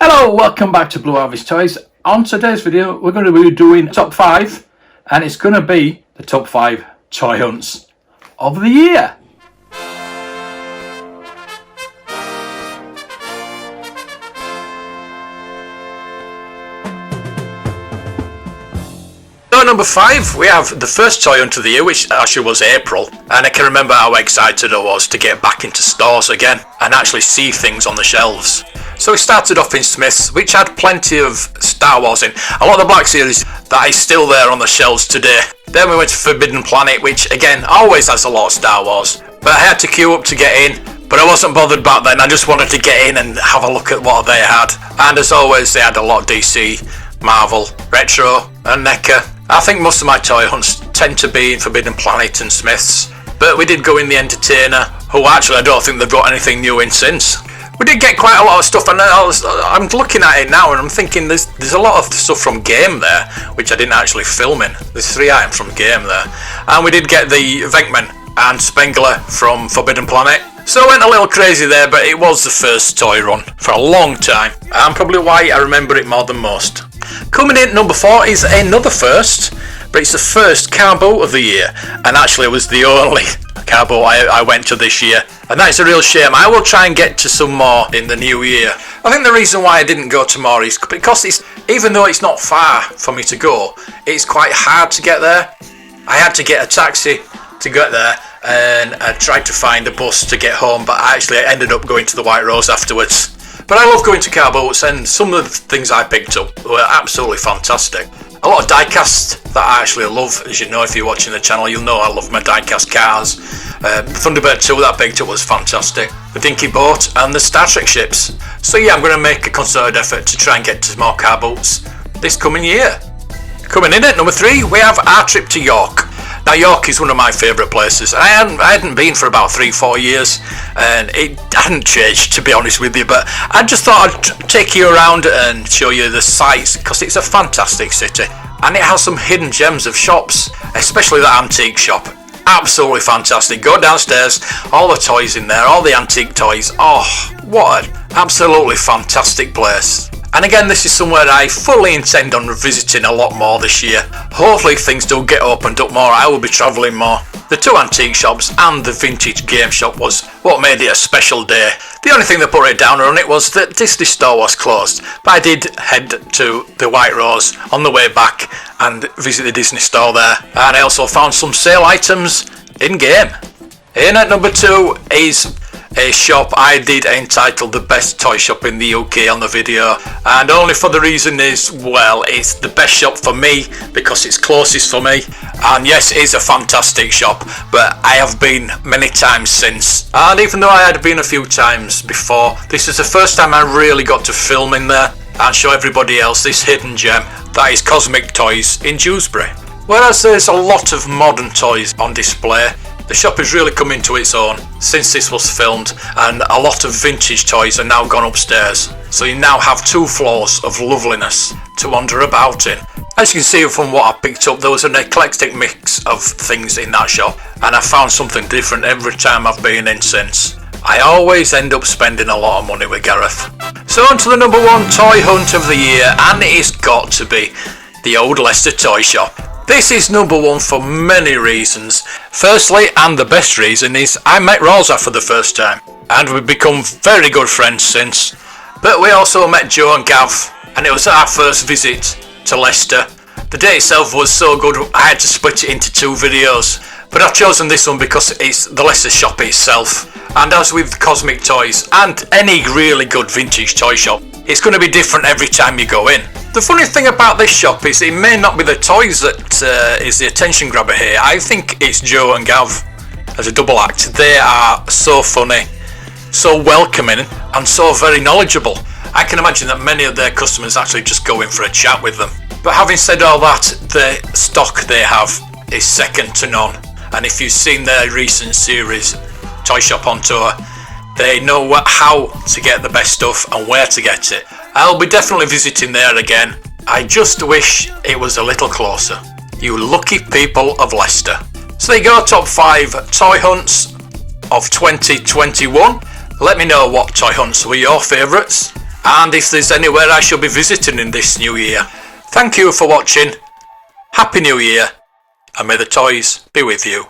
Hello, welcome back to Blue Harvest Toys. On today's video, we're going to be doing top 5, and it's going to be the top 5 toy hunts of the year. So number 5, we have the first toy hunt of the year, which actually was April, and I can remember how excited I was to get back into stores again and actually see things on the shelves. So we started off in Smith's, which had plenty of Star Wars in. A lot of the Black Series that is still there on the shelves today. Then we went to Forbidden Planet, which again always has a lot of Star Wars, but I had to queue up to get in. But I wasn't bothered back then, I just wanted to get in and have a look at what they had. And as always, they had a lot of DC, Marvel, Retro and NECA. I think most of my toy hunts tend to be in Forbidden Planet and Smith's, but we did go in the Entertainer, who actually I don't think they've got anything new in since. We did get quite a lot of stuff, and I'm looking at it now and I'm thinking there's a lot of stuff from Game there, which I didn't actually film in. There's 3 items from Game there. And we did get the Venkman and Spengler from Forbidden Planet. So I went a little crazy there, but it was the first toy run for a long time, and probably why I remember it more than most. Coming in at number 4 is another first, but it's the first car boat of the year, and actually it was the only car boat I went to this year, and that is a real shame. I will try and get to some more in the new year. I think the reason why I didn't go to more is because even though it's not far for me to go, it's quite hard to get there. I had to get a taxi to get there, and I tried to find a bus to get home, but I ended up going to the White Rose afterwards. But I love going to car boats, and some of the things I picked up were absolutely fantastic. A lot of diecast that I actually love. As you know, if you're watching the channel, you'll know I love my diecast cars. Thunderbird 2 that I picked up was fantastic. The Dinky Boat and the Star Trek ships. So yeah, I'm going to make a concerted effort to try and get to more car boats this coming year. Coming in at number 3, we have our trip to York. Now York is one of my favourite places. I hadn't been for about 3-4 years, and it hadn't changed, to be honest with you, but I just thought I'd take you around and show you the sights, because it's a fantastic city, and it has some hidden gems of shops, especially the antique shop. Absolutely fantastic. Go downstairs, all the toys in there, all the antique toys. Oh, what an absolutely fantastic place. And again, this is somewhere I fully intend on visiting a lot more this year. Hopefully if things do get opened up more, I will be travelling more. The 2 antique shops and the vintage game shop was what made it a special day. The only thing that put it down on it was that Disney store was closed, but I did head to the White Rose on the way back and visit the Disney store there, and I also found some sale items in game. In at number 2 is a shop I did entitle the best toy shop in the UK on the video, and only for the reason is, well, it's the best shop for me because it's closest for me, and yes, it is a fantastic shop, but I have been many times since, and even though I had been a few times before, this is the first time I really got to film in there and show everybody else this hidden gem that is Cosmic Toys in Dewsbury. Whereas there's a lot of modern toys on display, the shop has really come into its own since this was filmed, and a lot of vintage toys are now gone upstairs. So you now have 2 floors of loveliness to wander about in. As you can see from what I picked up, there was an eclectic mix of things in that shop, and I found something different every time I've been in since. I always end up spending a lot of money with Gareth. So on to the number 1 toy hunt of the year, and it's got to be the Old Leicester Toy Shop. This is number 1 for many reasons. Firstly, and the best reason, is I met Rosa for the first time, and we've become very good friends since. But we also met Joe and Gav, and it was our first visit to Leicester. The day itself was so good I had to split it into 2 videos, but I've chosen this one because it's the Leicester shop itself. And as with Cosmic Toys and any really good vintage toy shop, it's going to be different every time you go in. The funny thing about this shop is it may not be the toys that is the attention grabber here. I think it's Joe and Gav as a double act. They are so funny, so welcoming, and so very knowledgeable. I can imagine that many of their customers actually just go in for a chat with them. But having said all that, the stock they have is second to none. And if you've seen their recent series, Toy Shop on Tour, they know how to get the best stuff and where to get it. I'll be definitely visiting there again. I just wish it was a little closer. You lucky people of Leicester. So there you go, top 5 toy hunts of 2021. Let me know what toy hunts were your favourites. and if there's anywhere I shall be visiting in this new year. Thank you for watching. Happy New Year, and may the toys be with you.